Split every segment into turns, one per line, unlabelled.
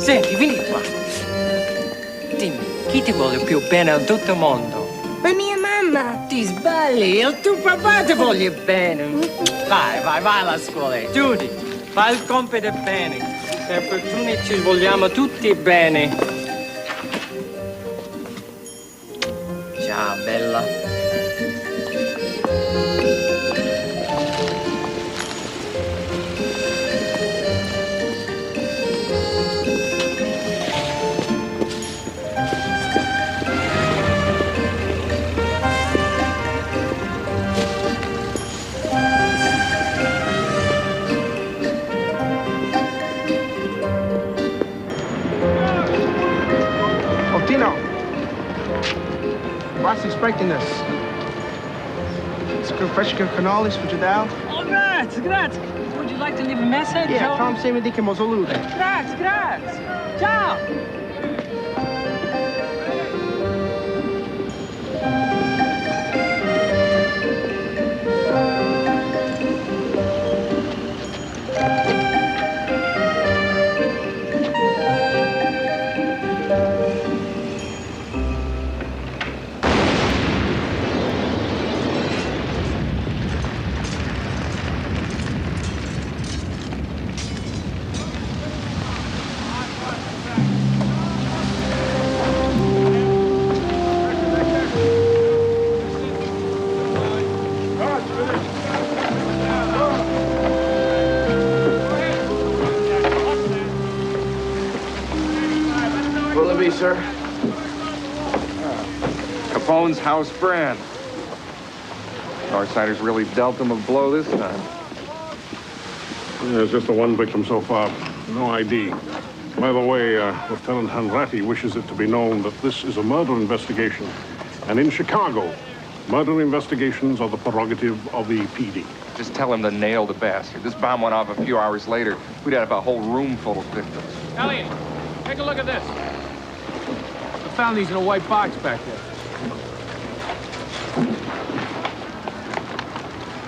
Senti, vieni qua. Dimmi, chi ti vuole più bene al tutto mondo?
La mia mamma.
Ti sbagli, il tuo papà ti voglio bene. Vai alla scuola. Judy, fai il compito bene. Per fortuna ci vogliamo tutti bene. Ciao, bella.
Was expecting this? Some fresh cannolis for Jadal?
Oh, grazie. Would you like to leave a message?
Yeah, Tom Seymour di che Mosolute.
Grazie. Ciao.
Sir. Capone's house brand. Northsiders really dealt him a blow this time.
There's just the one victim so far. No ID. By the way, Lieutenant Hanratti wishes it to be known that this is a murder investigation. And in Chicago, murder investigations are the prerogative of the PD.
Just tell him to nail the bastard. This bomb went off a few hours later. We'd have a whole room full of victims.
Elliot, take a look at this. I found these in a white box back there.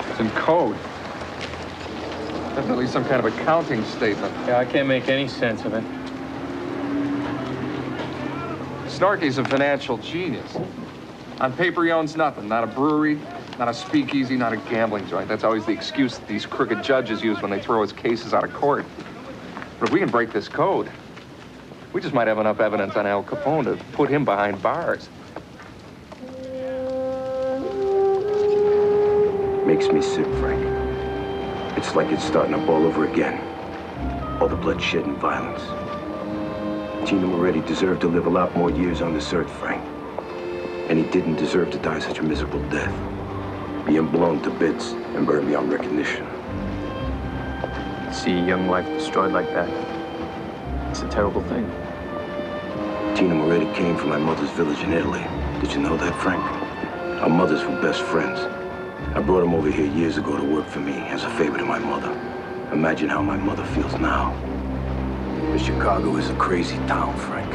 It's in code. Definitely some kind of accounting statement.
Yeah, I can't make any sense of it.
Snarky's a financial genius. On paper, he owns nothing. Not a brewery, not a speakeasy, not a gambling joint. That's always the excuse that these crooked judges use when they throw his cases out of court. But if we can break this code, we just might have enough evidence on Al Capone to put him behind bars.
Makes me sick, Frank. It's like it's starting up all over again. All the bloodshed and violence. Gino Moretti deserved to live a lot more years on this earth, Frank. And he didn't deserve to die such a miserable death. Being blown to bits and burned beyond recognition.
See a young life destroyed like that. It's a terrible thing.
Tina Moretti came from my mother's village in Italy. Did you know that, Frank? Our mothers were best friends. I brought him over here years ago to work for me as a favor to my mother. Imagine how my mother feels now. But Chicago is a crazy town, Frank.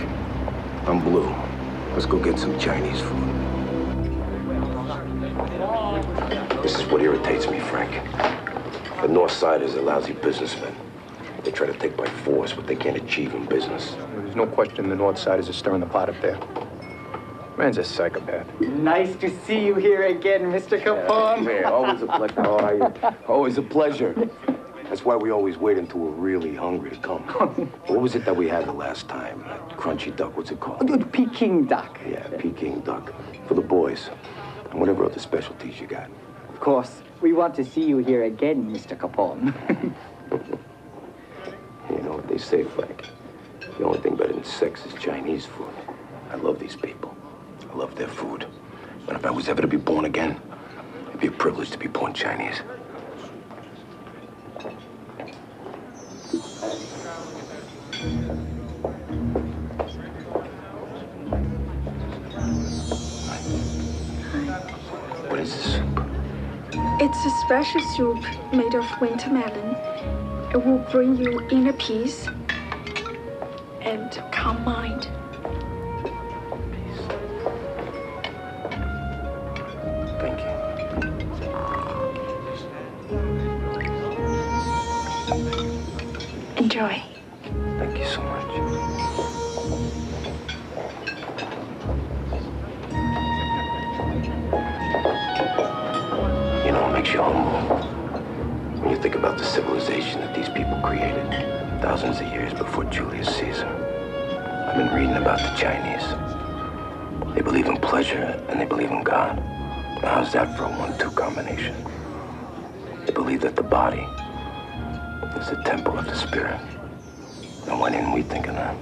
I'm blue. Let's go get some Chinese food. This is what irritates me, Frank. The North Siders are lousy businessmen. They try to take by force what they can't achieve in business.
There's no question the North Siders are stirring the pot up there. Man's a psychopath.
Nice to see you here again, Mr. Capone.
Yeah, always a pleasure. How are you? Always a pleasure. That's why we always wait until we're really hungry to come. What was it that we had the last time? That crunchy duck, what's it called?
Peking duck.
Yeah, Peking duck. For the boys. And whatever other specialties you got.
Of course, we want to see you here again, Mr. Capone.
You know what they say, Frank? The only thing better than sex is Chinese food. I love these people. I love their food. But if I was ever to be born again, it'd be a privilege to be born Chinese. What is this soup?
It's a special soup made of winter melon. It will bring you inner peace and calm mind.
Thank you.
Enjoy.
Thank you so much. you think about the civilization that these people created thousands of years before Julius Caesar. I've been reading about the Chinese. They believe in pleasure and they believe in God. Now, how's that for a 1-2 combination? They believe that the body is the temple of the spirit. Now, why didn't we think of that?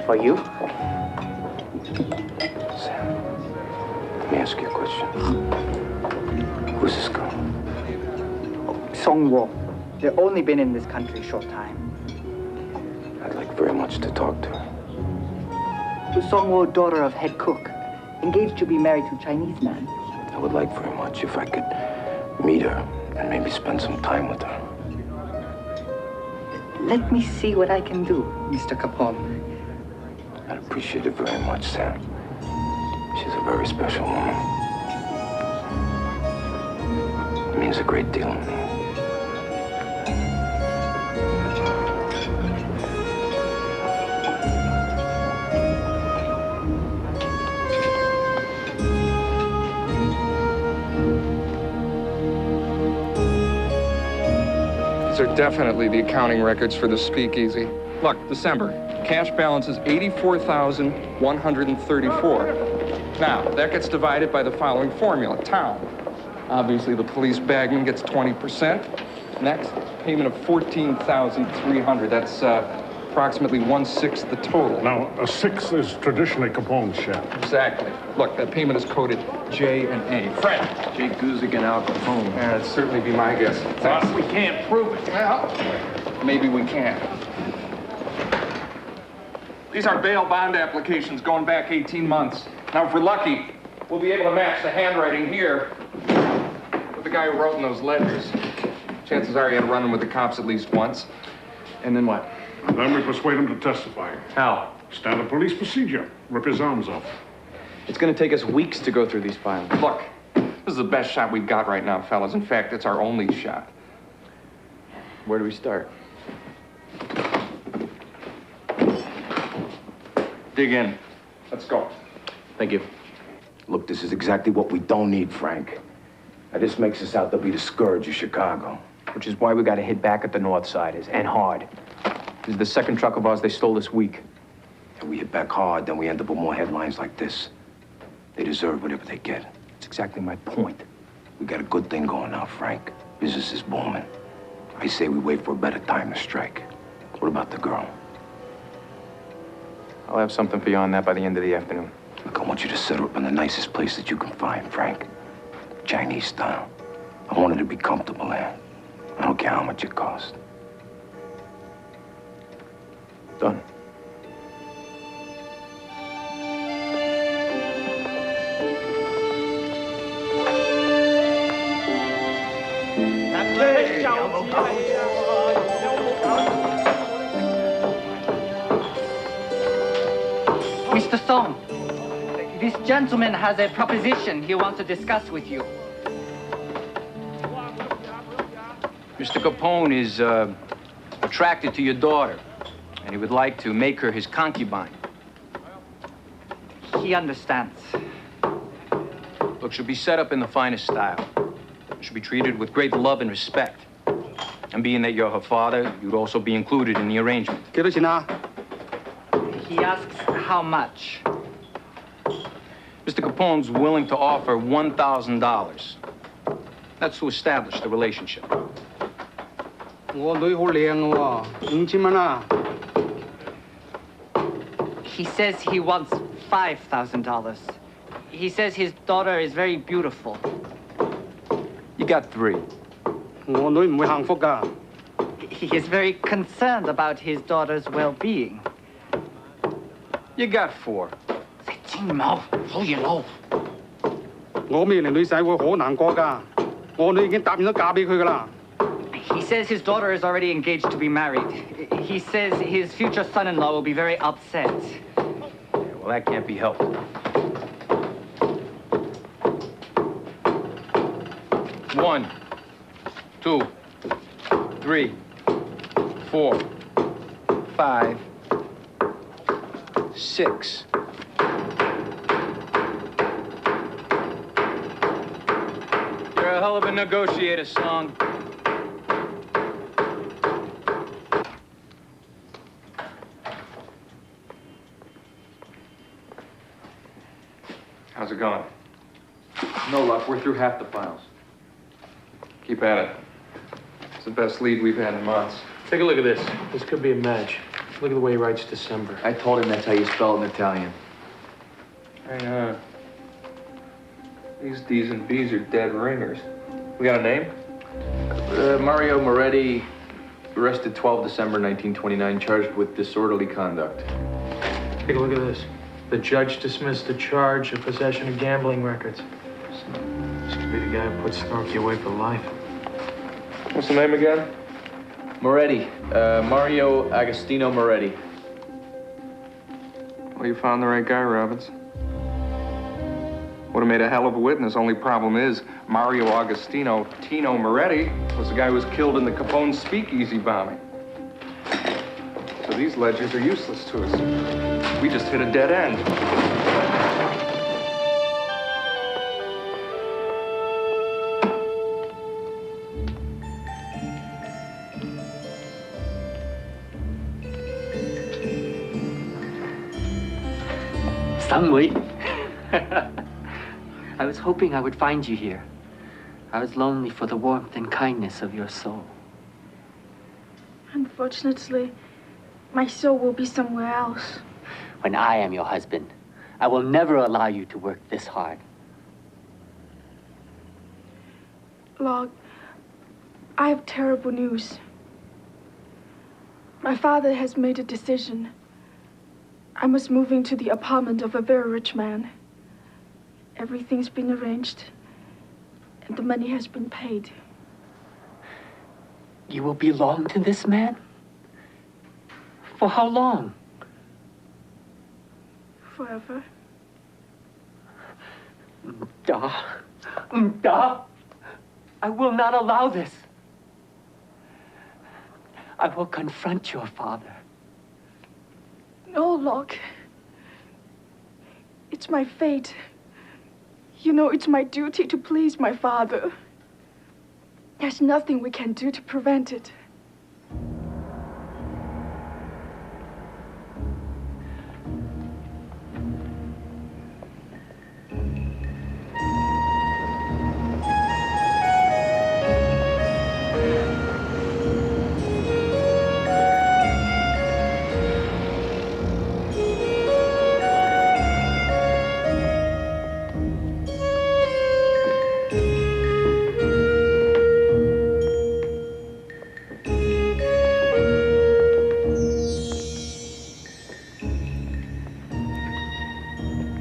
For you?
Sam, let me ask you a question. Who's this girl?
Songwo. They've only been in this country a short time.
I'd like very much to talk to her.
Songwo, daughter of head cook, engaged to be married to a Chinese man.
I would like very much if I could meet her and maybe spend some time with her.
Let me see what I can do, Mr. Capone.
I'd appreciate it very much, Sam. She's a very special woman. It means a great deal to me.
These are definitely the accounting records for the speakeasy. Look, December, cash balance is $84,134. Now, that gets divided by the following formula, town. Obviously, the police bagman gets 20%. Next, payment of $14,300. That's approximately 1/6 the total.
Now, a 6 is traditionally Capone's share.
Exactly. Look, that payment is coded J and A. Fred.
Jay Guzik and Al Capone.
Yeah, that'd certainly be my guess.
But we can't prove it.
Well, maybe we can. These are bail bond applications going back 18 months. Now, if we're lucky, we'll be able to match the handwriting here with the guy who wrote in those ledgers. Chances are he had a run-in with the cops at least once.
And then what?
Then we persuade him to testify.
How?
Standard police procedure. Rip his arms off.
It's gonna take us weeks to go through these files.
Look, this is the best shot we've got right now, fellas. In fact, it's our only shot.
Where do we start?
Dig in. Let's go.
Thank you.
Look, this is exactly what we don't need, Frank. Now, this makes us out to be the scourge of Chicago.
Which is why we gotta hit back at the north side, and hard. This is the second truck of ours they stole this week.
If we hit back hard, then we end up with more headlines like this. They deserve whatever they get.
That's exactly my point.
We got a good thing going now, Frank. Business is booming. I say we wait for a better time to strike. What about the girl?
I'll have something for you on that by the end of the afternoon.
Look, I want you to set her up in the nicest place that you can find, Frank. Chinese style. I want her to be comfortable there. I don't care how much it costs.
Done.
Mr. Song, this gentleman has a proposition he wants to discuss with you.
Mr. Capone is attracted to your daughter, and he would like to make her his concubine.
He understands.
Look, she'll be set up in the finest style. She'll be treated with great love and respect. And being that you're her father, you'd also be included in the arrangement.
He asks how much.
Mr. Capone's willing to offer $1,000. That's to establish the relationship.
He says he wants $5,000. He says his daughter is very beautiful.
You got 3.
He is very concerned about his daughter's well-being.
You got 4.
He says his daughter is already engaged to be married. He says his future son-in-law will be very upset.
Well, that can't be helped. 1, 2, 3, 4, 5, 6. You're a hell of a negotiator, Song.
How's it going? No luck. We're through half the files. Keep at it. It's the best lead we've had in months.
Take a look at this. This could be a match. Look at the way he writes December.
I told him that's how you spell it in Italian.
Hang on. These D's and B's are dead ringers. We got a name?
Mario Moretti, arrested 12 December 1929, charged with disorderly conduct.
Take a look at this. The judge dismissed the charge of possession of gambling records. This could be the guy who put Snorky away for life.
What's the name again?
Moretti, Mario Agostino Moretti.
Well, you found the right guy, Robbins. Would have made a hell of a witness. Only problem is, Mario Agostino Tino Moretti was the guy who was killed in the Capone speakeasy bombing. So these ledgers are useless to us. We just hit a dead end.
Sangwei. I was hoping I would find you here. I was lonely for the warmth and kindness of your soul.
Unfortunately, my soul will be somewhere else.
When I am your husband, I will never allow you to work this hard.
Log, I have terrible news. My father has made a decision. I must move into the apartment of a very rich man. Everything's been arranged, and the money has been paid.
You will belong to this man? For how long?
Forever.
Da. I will not allow this. I will confront your father.
No, Locke. It's my fate. You know, it's my duty to please my father. There's nothing we can do to prevent it.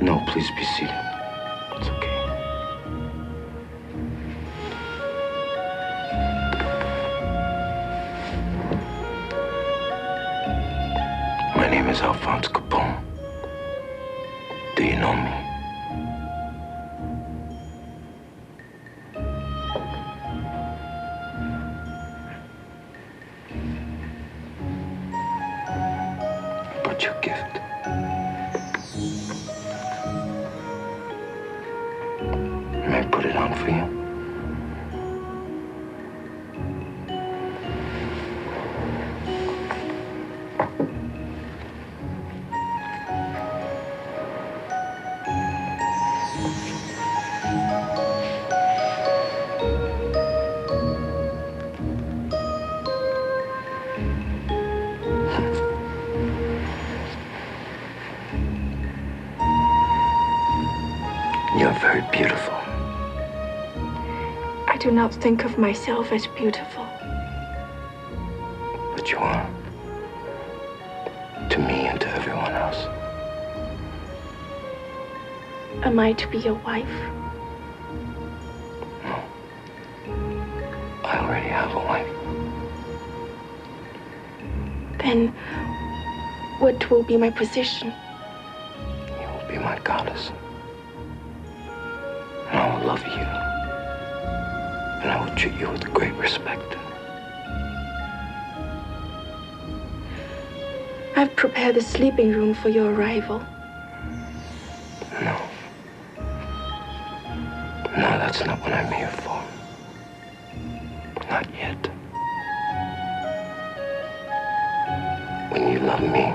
No, please be seated. It's okay. My name is Alphonse Capone. Do you know me? But your gift. May I put it on for you? You're very beautiful.
I do not think of myself as beautiful.
But you are. To me and to everyone else.
Am I to be your wife?
No. I already have a wife.
Then, what will be my position?
You will be my goddess. And I will love you. And I will treat you with great respect.
I've prepared the sleeping room for your arrival.
No. No, that's not what I'm here for. Not yet. When you love me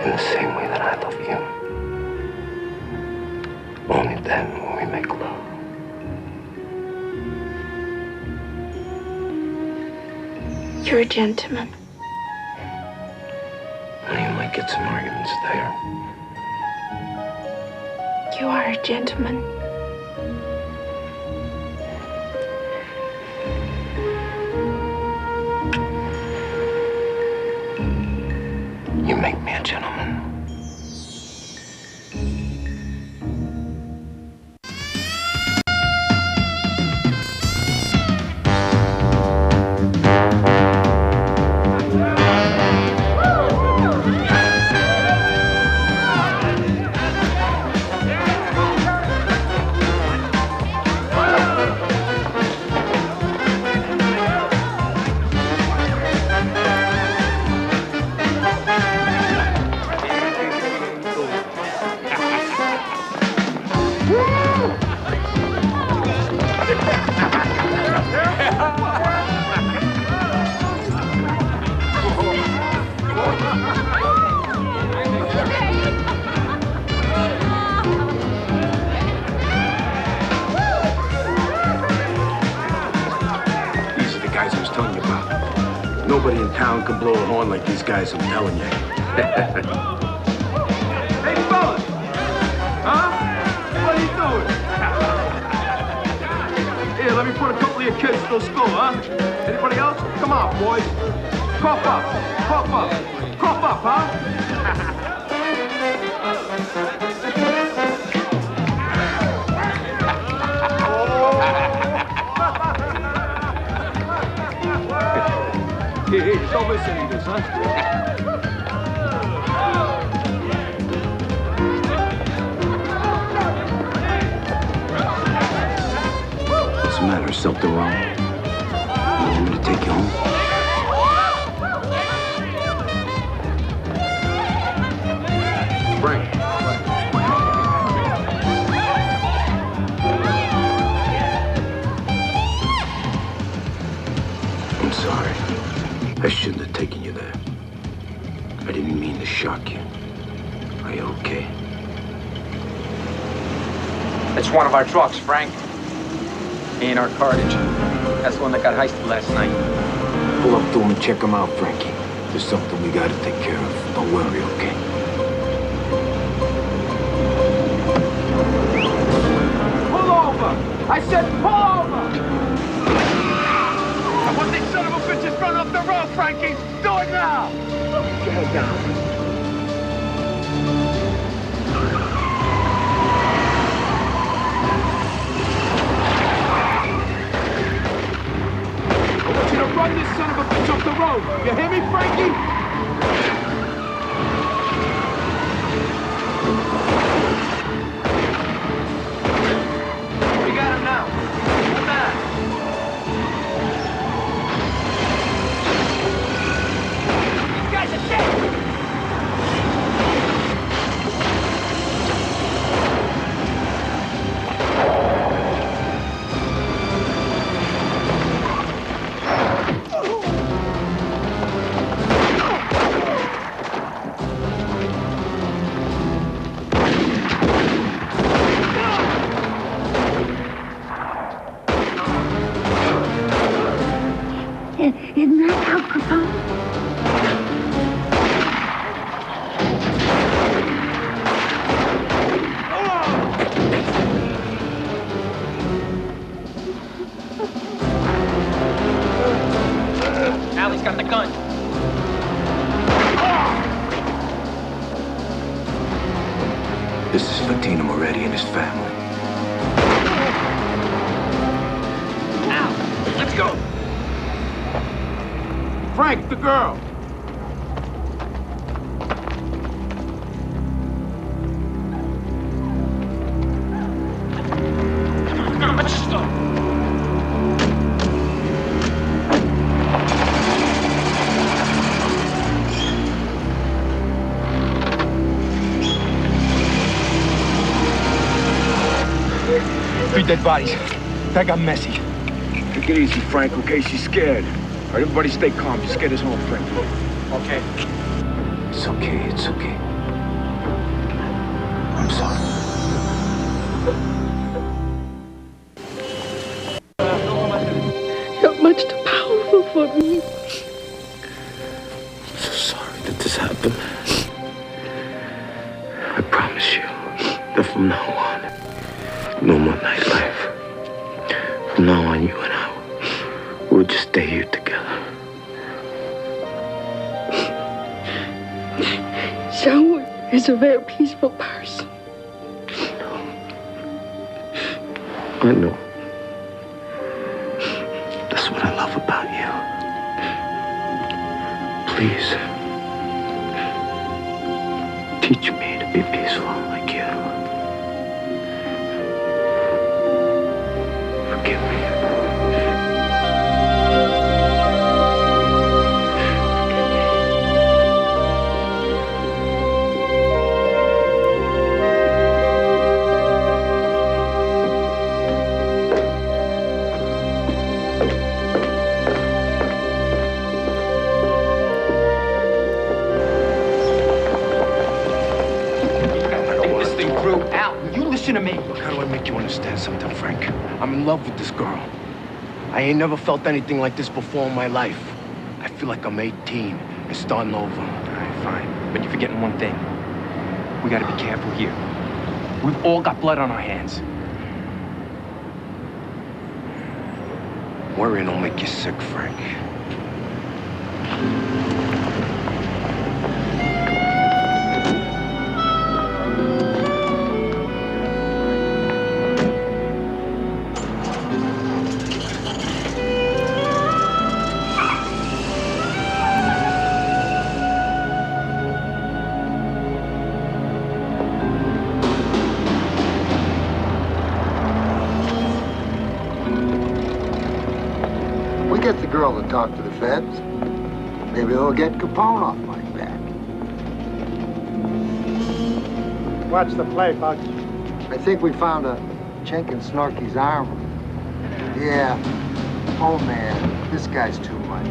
in the same way that I love you, only then will we make love.
You're a gentleman.
Well, you might get some arguments there.
You are a gentleman.
You make me a gentleman. Nobody in town can blow a horn like these guys, I'm telling you.
Hey, fellas! Huh? What are you doing? Here, let me put a couple of your kids through school, huh? Anybody else? Come on, boys. Cough up. Cough up. Cough up, huh? Hey, don't listen to this, huh?
What's the matter? Something wrong? You want me to take you home?
Frank.
I'm sorry. I shouldn't have taken you there. I didn't mean to shock you. Are you okay?
It's one of our trucks, Frank. Me and our cartage. That's the one that got heisted last night.
Pull up to him and check him out, Frankie. There's something we gotta take care of. Don't worry, okay?
Pull over! I said pull over! I want these son of a bitches run off the road, Frankie! Do it now! Get your head down. I want you to run this son of a bitch off the road! You hear me, Frankie? We got him now. Come back. These guys are dead!
Isn't that Al Capone?
Allie's got the gun.
This is for Tina Moretti and his family.
Al, let's go.
Frank, the girl!
Come on, let's just go.
Three dead bodies. That got messy.
Take it easy, Frank, okay? She's scared. All right, everybody stay calm. Just get us home, Frank.
Okay.
It's okay, it's okay. I'm sorry.
You're much too powerful for me.
I'm so sorry that this happened. I promise you that from now on, no more nightlife. From now on, you and I, we'll just stay here together.
Xiangwei is a very peaceful person.
I know. That's what I love about you. Please, teach me to be peaceful like you. Forgive me.
To me.
Look, how do I make you understand something, Frank? I'm in love with this girl. I ain't never felt anything like this before in my life. I feel like I'm 18 and starting over.
All right, fine. But you're forgetting one thing. We gotta be careful here. We've all got blood on our hands.
Worrying will make you sick, Frank.
Get the girl to talk to the feds. Maybe they'll get Capone off my back.
Watch the play, Bugs.
I think we found a chink in Snorky's armor. Yeah. Oh, man. This guy's too much.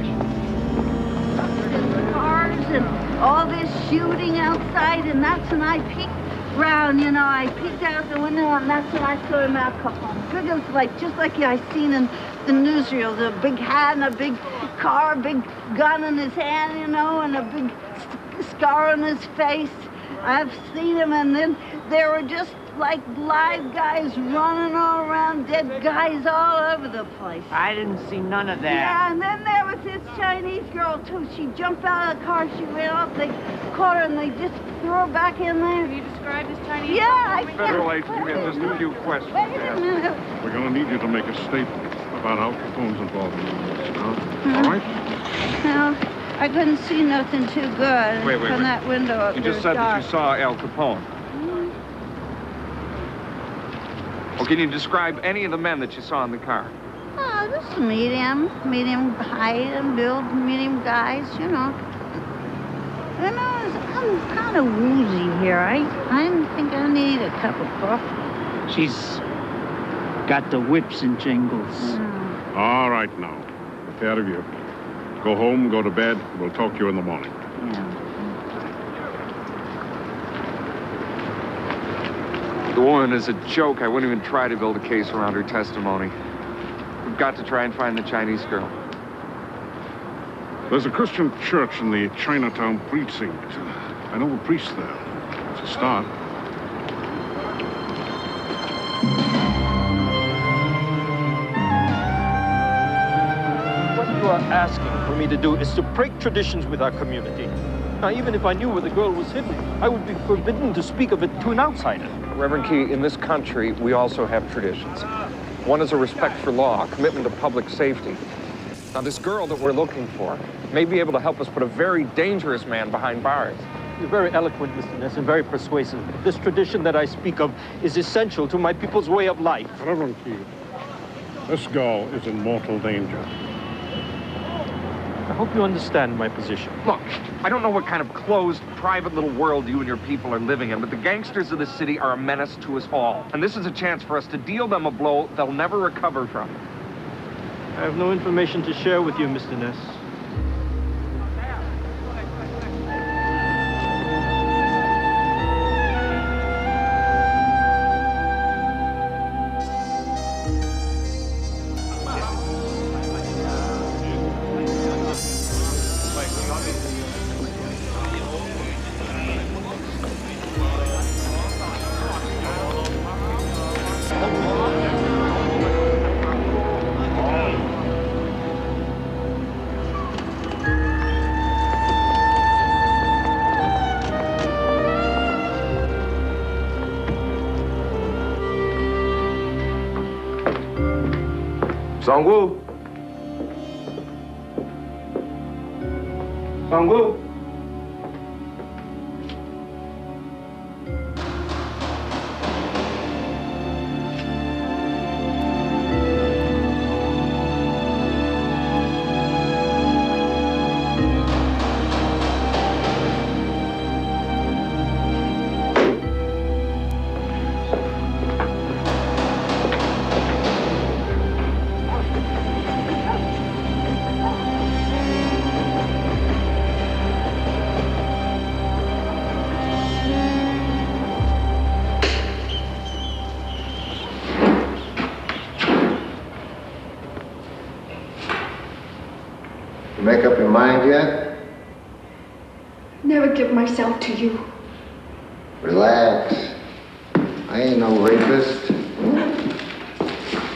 Cars and all this shooting outside, and that's when I peeked round, you know. I peeked out the window, and that's when I saw him out Capone. Figures like, just like I seen in the newsreels, a big hat and a big car, a big gun in his hand, you know, and a big scar on his face. I've seen him, and then there were just like live guys running all around, dead guys all over the place.
I didn't see none of that.
Yeah, and then there was this Chinese girl, too. She jumped out of the car, she ran up, they caught her, and they just threw her back in there.
Can you describe this Chinese
girl? Yeah, I
Federal
can't.
agent, we have just a few questions.
Wait a minute.
We're going to need you to make a statement about Al Capone's involvement in this, huh? All right?
No, I couldn't see nothing too good
Wait,
from that window up
You
there.
just said that you saw Al Capone. Well, can you describe any of the men that you saw in the car?
Oh, just medium height and build, medium guys, you know. You know, I'm kind of woozy here. I think I need a cup of coffee.
She's got the whips and jingles.
All right, now. Get out of here. Go home, go to bed. We'll talk to you in the morning.
The woman is a joke. I wouldn't even try to build a case around her testimony. We've got to try and find the Chinese girl.
There's a Christian church in the Chinatown precinct. I know a priest there. It's a start.
What you are asking for me to do is to break traditions with our community. Now, even if I knew where the girl was hidden, I would be forbidden to speak of it to an outsider.
Reverend Key, in this country, we also have traditions. One is a respect for law, a commitment to public safety. Now, this girl that we're looking for may be able to help us put a very dangerous man behind bars.
You're very eloquent, Mr. Ness, and very persuasive. This tradition that I speak of is essential to my people's way of life.
Reverend Key, this girl is in mortal danger.
I hope you understand my position.
Look, I don't know what kind of closed, private little world you and your people are living in, but the gangsters of the city are a menace to us all. And this is a chance for us to deal them a blow they'll never recover from.
I have no information to share with you, Mr. Ness.
Songwoo. Songwoo.
You make up your mind yet?
Never give myself to you.
Relax. I ain't no rapist.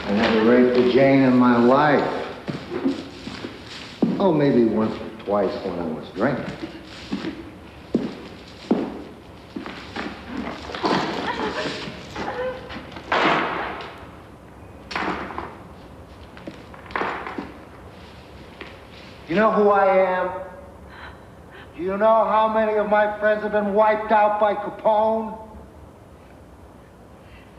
I never raped a Jane in my life. Oh, maybe once or twice when I was drinking. You know who I am? Do you know how many of my friends have been wiped out by Capone?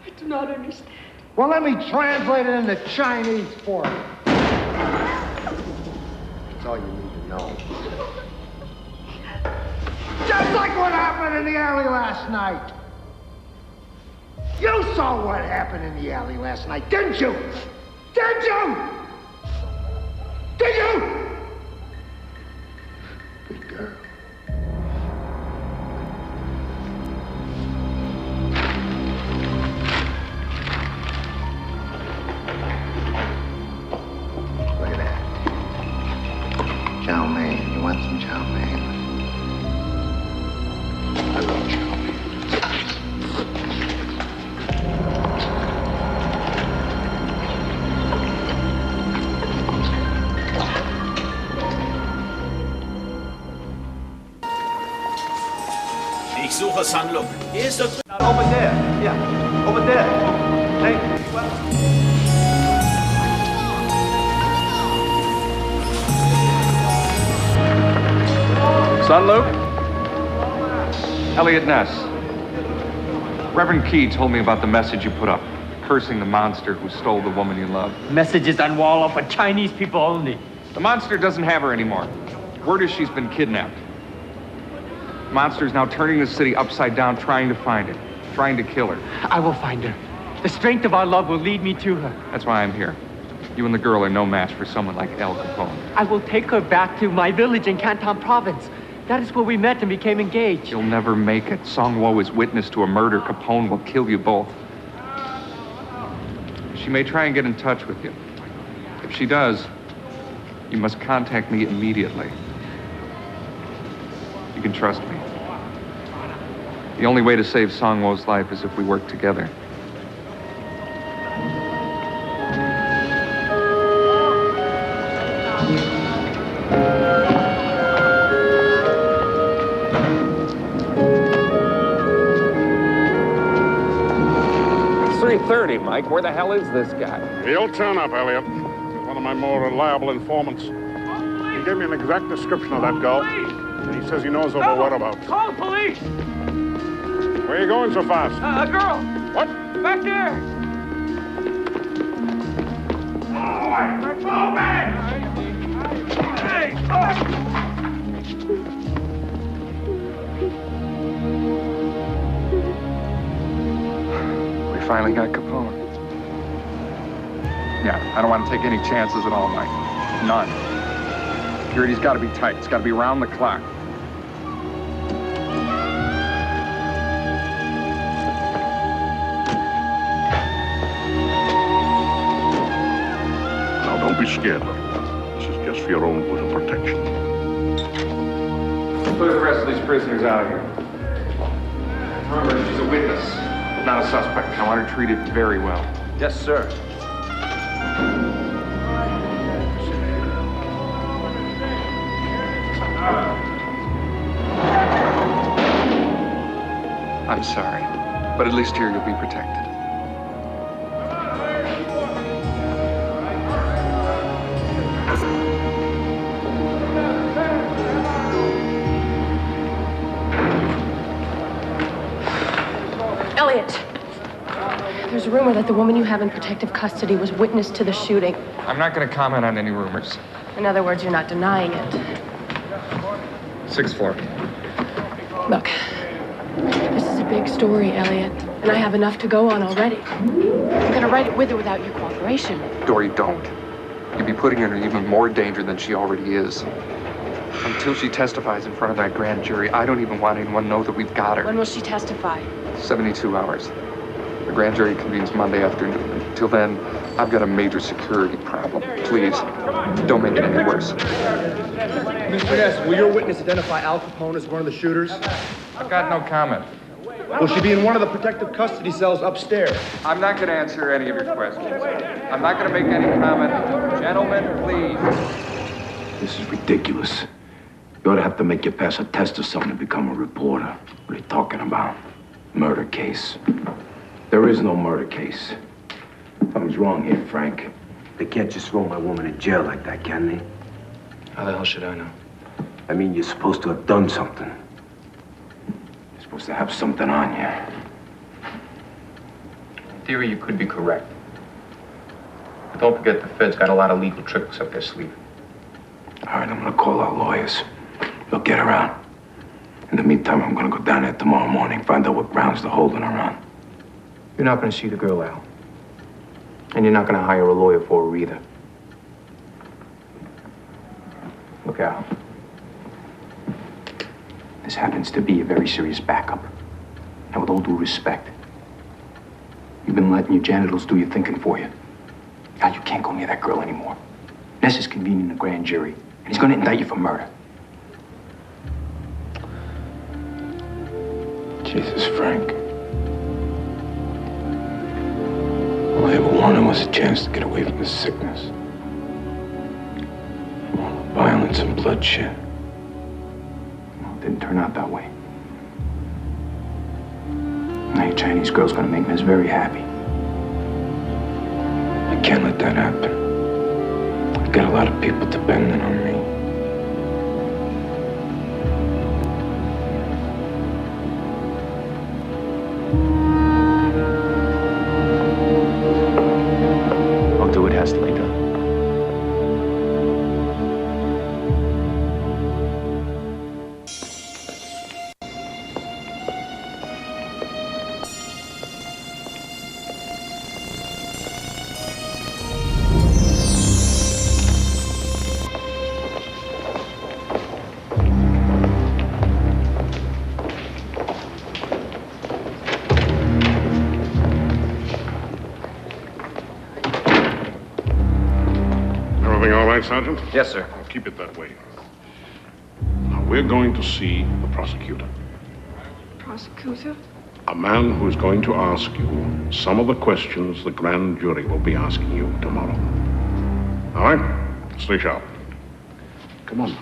I do not understand.
Well, let me translate it into Chinese for you. That's all you need to know. Just like what happened in the alley last night. You saw what happened in the alley last night, didn't you? Did you? Did you? Good girl. Look at that. Chow mein. You want some chow mein? I love chow mein.
Ich suche Sunlook. Hier ist der...
Over there. Yeah. Over there. Thank you.
Son Luke? Elliot Ness. Reverend Key told me about the message you put up, cursing the monster who stole the woman you love.
Messages on wall are for Chinese people only.
The monster doesn't have her anymore. Word is she's been kidnapped. The monster's now turning the city upside down, trying to find her, trying to kill her.
I will find her. The strength of our love will lead me to her.
That's why I'm here. You and the girl are no match for someone like Al Capone.
I will take her back to my village in Canton Province. That is where we met and became engaged.
You'll never make it. Songwo is witness to a murder. Capone will kill you both. She may try and get in touch with you. If she does, you must contact me immediately. You can trust me. The only way to save Songwo's life is if we work together. It's 3:30, Mike. Where the hell is this guy?
He'll turn up, Elliot. He's one of my more reliable informants. He gave me an exact description of that girl. And he says he knows her whereabouts.
Call the police!
Where are you going so fast?
A girl!
What?
Back there! Oh, man! Hey!
We finally got Capone. Yeah, I don't want to take any chances at all, Mike. None. Security's got to be tight. It's got to be round the clock.
Now, don't be scared, little one. This is just for your own good and protection.
Put the rest of these prisoners out of here. Remember, she's a witness, not a suspect. I want her treated very well.
Yes, sir.
I'm sorry, but at least here you'll be protected.
Elliot, there's a rumor that the woman you have in protective custody was witness to the shooting.
I'm not going to comment on any rumors.
In other words, you're not denying it.
6th floor.
Look, this is a big story, Elliot, and I have enough to go on already. I'm gonna write it with or without your cooperation.
Dory, don't. You'd be putting her in even more danger than she already is. Until she testifies in front of that grand jury, I don't even want anyone to know that we've got her.
When will she testify?
72 hours. The grand jury convenes Monday afternoon. Until then, I've got a major security problem. Please, don't make it any worse.
Mr. Ness, will your witness identify Al Capone as one of the shooters?
I've got no comment.
Will she be in one of the protective custody cells upstairs?
I'm not going to answer any of your questions. I'm not going to make any comment. Gentlemen, please.
This is ridiculous. You ought to have to make you pass a test or something to become a reporter. What are you talking about? Murder case. There is no murder case. Something's wrong here, Frank. They can't just throw my woman in jail like that, can they?
How the hell should I know?
I mean, you're supposed to have done something. You're supposed to have something on you.
In theory, you could be correct. But don't forget the Fed's got a lot of legal tricks up their sleeve.
All right, I'm gonna call our lawyers. They'll get her out. In the meantime, I'm gonna go down there tomorrow morning, find out what grounds they're holding her on.
You're not going to see the girl, Al. And you're not going to hire a lawyer for her either. Look, Al. This happens to be a very serious backup. And with all due respect, you've been letting your janitors do your thinking for you. Al, you can't go near that girl anymore. Ness is convening a grand jury, and he's going to indict you for murder.
Jesus, Frank. All I ever wanted was a chance to get away from this sickness. All the violence and bloodshed.
Well, it didn't turn out that way. Now your Chinese girl's gonna make Miss very happy.
I can't let that happen. I've got a lot of people depending on me.
Later.
Sergeant?
Yes, sir.
Well, keep it that way. Now, we're going to see the prosecutor.
Prosecutor?
A man who is going to ask you some of the questions the grand jury will be asking you tomorrow. All right? Stay sharp. Come on.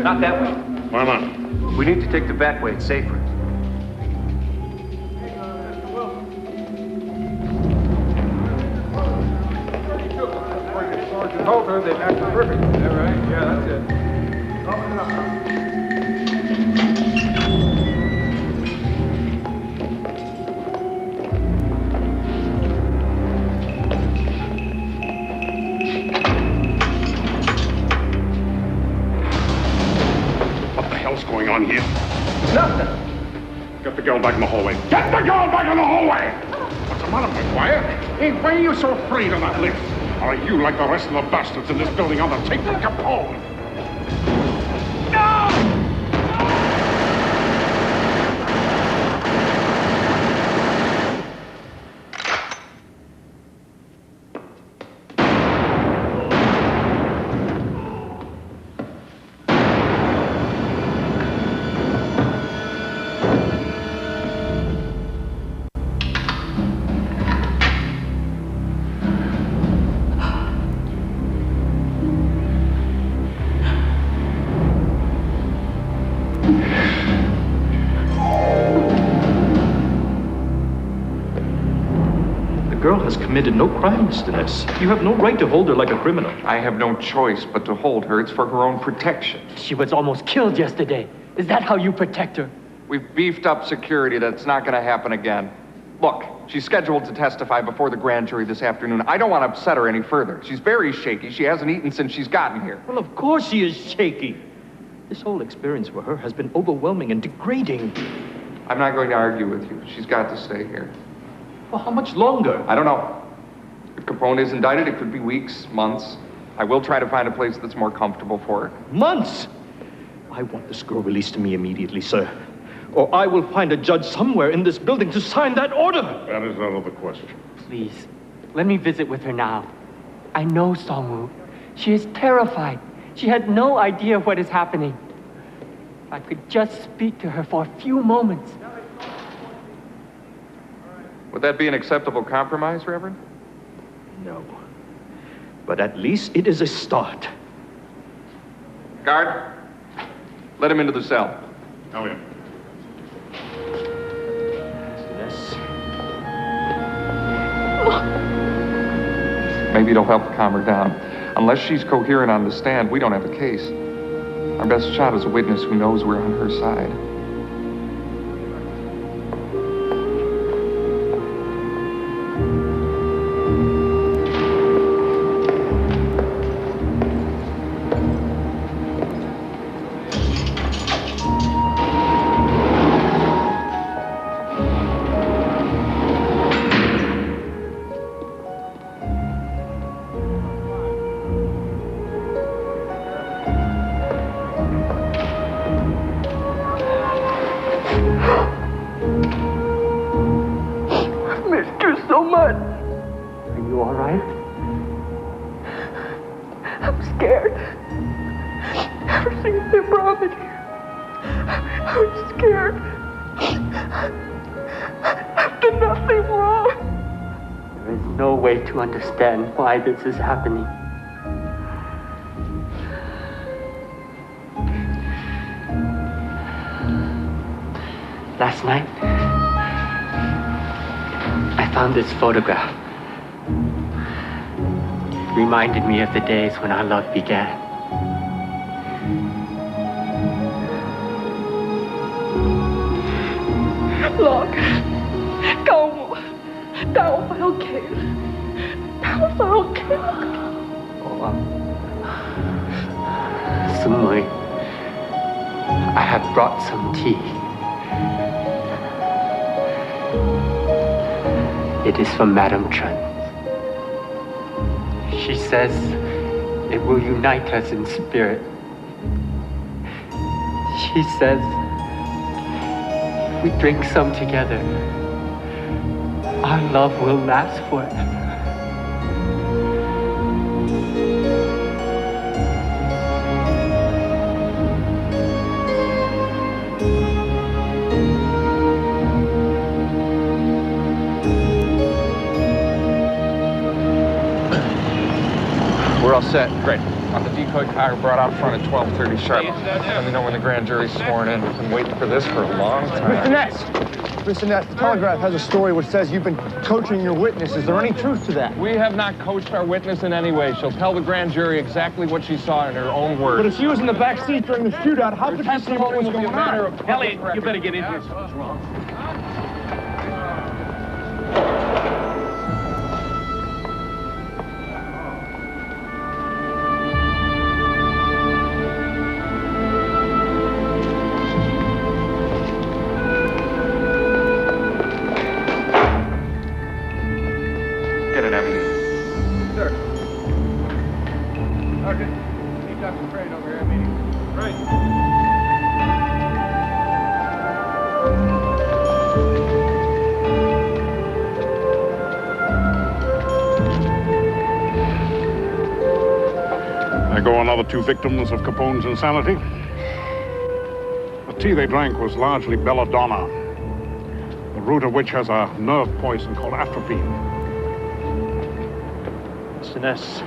Not that way.
Why not?
We need to take the back way. It's safer.
told her they'd act perfect. Is that right? Yeah, that's it. Open it up.
What the hell's going on here?
Nothing.
Get the girl back in the hallway. Get the girl back in the hallway! What's the matter, McGuire? Hey, why are you so afraid of that lift? Or are you like the rest of the bastards in this building on the tape from Capone?
The girl has committed no crime, Mr. Ness. You have no right to hold her like a criminal.
I have no choice but to hold her. It's for her own protection.
She was almost killed yesterday. Is that how you protect her?
We've beefed up security. That's not going to happen again. Look, she's scheduled to testify before the grand jury this afternoon. I don't want to upset her any further. She's very shaky. She hasn't eaten since she's gotten here.
Well, of course she is shaky. This whole experience for her has been overwhelming and degrading.
I'm not going to argue with you. She's got to stay here.
For how much longer?
I don't know. If Capone is indicted, it could be weeks, months. I will try to find a place that's more comfortable for her.
Months? I want this girl released to me immediately, sir. Or I will find a judge somewhere in this building to sign that order.
That is out of the question.
Please, let me visit with her now. I know Songwoo. She is terrified. She has no idea what is happening. If I could just speak to her for a few moments.
Would that be an acceptable compromise, Reverend?
No. But at least it is a start.
Guard, let him into the cell.
Come in.
Yes.
Maybe it'll help calm her down. Unless she's coherent on the stand, we don't have a case. Our best shot is a witness who knows we're on her side.
To understand why this is happening. Last night, I found this photograph. It reminded me of the days when our love began.
Log, 救我，帶我返屋企。
Sumui, I have brought some tea. It is from Madame Trent. She says it will unite us in spirit. She says if we drink some together, our love will last forever.
We're all set.
Great. On the decoy car brought out front at 12:30 sharp. Let me know when the grand jury's sworn in. We've been waiting for this for a long time.
Mr. Ness! Mr. Ness, the Telegraph has a story which says you've been coaching your witness. Is there any truth to that?
We have not coached our witness in any way. She'll tell the grand jury exactly what she saw in her own words.
But if she was in the back seat during the shootout, how could she see what was going on?
Elliot, you better get in here. Something's wrong.
Get it, Evie.
Sir. Sergeant, meet Dr. Crane over here at meeting. Right.
There go another 2 victims of Capone's insanity. The tea they drank was largely belladonna, the root of which has a nerve poison called atropine.
Mr. Ness.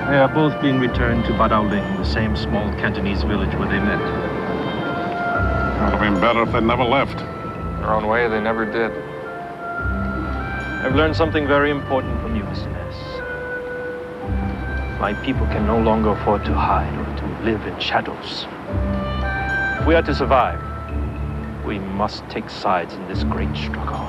They are both being returned to Badaoling, the same small Cantonese village where they met.
It would have been better if they never left.
Their own way, they never did.
I've learned something very important from you, Mr. Ness. My people can no longer afford to hide or to live in shadows. If we are to survive, we must take sides in this great struggle.